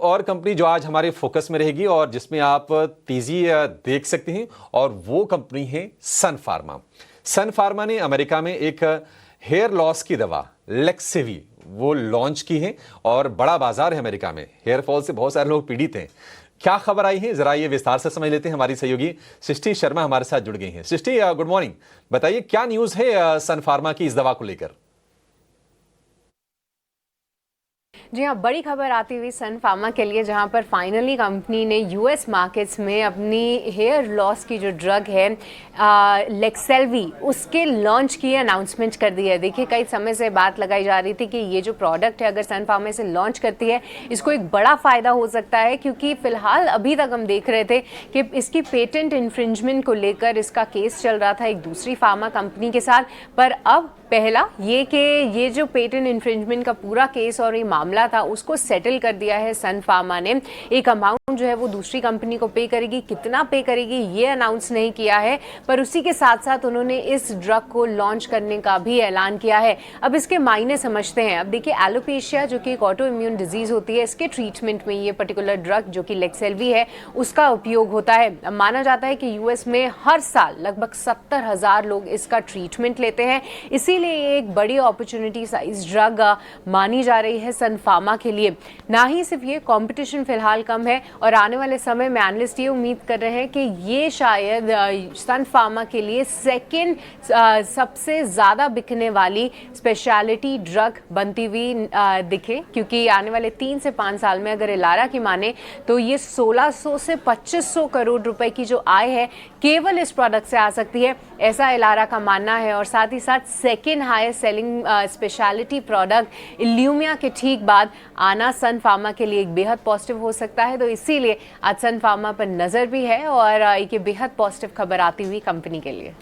और कंपनी जो आज हमारे फोकस में रहेगी और जिसमें आप तेजी देख सकते हैं और वो कंपनी है सन फार्मा। सन फार्मा ने अमेरिका में एक हेयर लॉस की दवा लेक्सेवी वो लॉन्च की है और बड़ा बाजार है अमेरिका में। हेयर फॉल से बहुत सारे लोग पीड़ित हैं। क्या खबर आई है जरा ये विस्तार से समझ लेते हैं। हमारी सहयोगी सृष्टि शर्मा हमारे साथ जुड़ गई हैं। सृष्टि, गुड मॉर्निंग। बताइए क्या न्यूज है सन फार्मा की इस दवा को लेकर। जी हाँ, बड़ी खबर आती हुई सन फार्मा के लिए, जहां पर फाइनली कंपनी ने यूएस मार्केट्स में अपनी हेयर लॉस की जो ड्रग है लेक्सेल्वी उसके लॉन्च की अनाउंसमेंट कर दी है। देखिए, कई समय से बात लगाई जा रही थी कि ये जो प्रोडक्ट है अगर सन फार्मा इसे लॉन्च करती है इसको एक बड़ा फ़ायदा हो सकता है, क्योंकि फ़िलहाल अभी तक हम देख रहे थे कि इसकी पेटेंट इन्फ्रिंजमेंट को लेकर इसका केस चल रहा था एक दूसरी फार्मा कंपनी के साथ। पर अब पहला ये कि ये जो पेटेंट इन्फ्रिंजमेंट का पूरा केस और ये मामला था उसको सेटल कर दिया है सन फार्मा ने। एक अमाउंट जो है वो दूसरी कंपनी को पे करेगी, कितना पे करेगी ये अनाउंस नहीं किया है, पर उसी के साथ साथ उन्होंने इस ड्रग को लॉन्च करने का भी ऐलान किया है। अब इसके मायने समझते हैं। अब देखिए, एलोपेशिया जो कि एक ऑटो इम्यून डिजीज होती है, इसके ट्रीटमेंट में ये पर्टिकुलर ड्रग जो कि लेक्सेल्वी है उसका उपयोग होता है। माना जाता है कि यूएस में हर साल लगभग 70,000 लोग इसका ट्रीटमेंट लेते हैं। इसीलिए ये एक बड़ी अपॉर्चुनिटी साइज ड्रग मानी जा रही है सन फार्मा के लिए। ना ही सिर्फ ये, कंपटीशन फिलहाल कम है और आने वाले समय में एनालिस्ट ये उम्मीद कर रहे हैं कि ये शायद सन फार्मा के लिए सेकेंड सबसे ज़्यादा बिकने वाली स्पेशलिटी ड्रग बनती हुई दिखे, क्योंकि आने वाले 3 से 5 साल में अगर इलारा की माने तो ये 1600 से 2500 करोड़ रुपए की जो आय है केवल इस प्रोडक्ट से आ सकती है, ऐसा इलारा का मानना है। और साथ ही साथ second highest selling specialty product इल्यूमिया के ठीक बाद आना सन फार्मा के लिए एक बेहद पॉजिटिव हो सकता है। तो इसीलिए आज सन फार्मा पर नज़र भी है और एक बेहद पॉजिटिव खबर आती हुई कंपनी के लिए।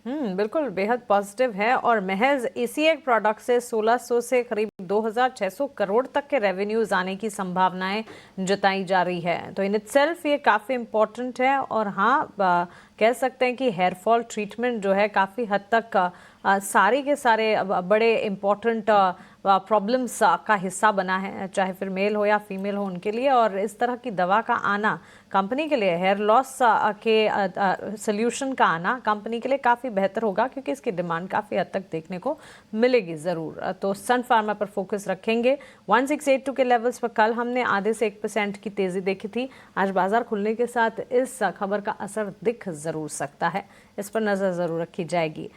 बिल्कुल बेहद पॉजिटिव है और महज इसी एक प्रोडक्ट से 1600 से करीब 2600 करोड़ तक के रेवेन्यूज आने की संभावनाएं जताई जा रही है। तो इन इटसेल्फ ये काफ़ी इम्पोर्टेंट है। और हाँ, कह सकते हैं कि हेयर फॉल ट्रीटमेंट जो है काफ़ी हद तक सारे के सारे बड़े इम्पोर्टेंट प्रॉब्लम्स का हिस्सा बना है, चाहे फिर मेल हो या फीमेल हो उनके लिए। और इस तरह की दवा का आना कंपनी के लिए, हेयर लॉस के सोल्यूशन का आना कंपनी के लिए काफ़ी बेहतर होगा, क्योंकि इसकी डिमांड काफ़ी हद तक देखने को मिलेगी ज़रूर। तो सन फार्मा पर फोकस रखेंगे। 1682 के लेवल्स पर कल हमने आधे से 1% की तेज़ी देखी थी। आज बाजार खुलने के साथ इस खबर का असर दिख ज़रूर सकता है, इस पर नज़र ज़रूर रखी जाएगी।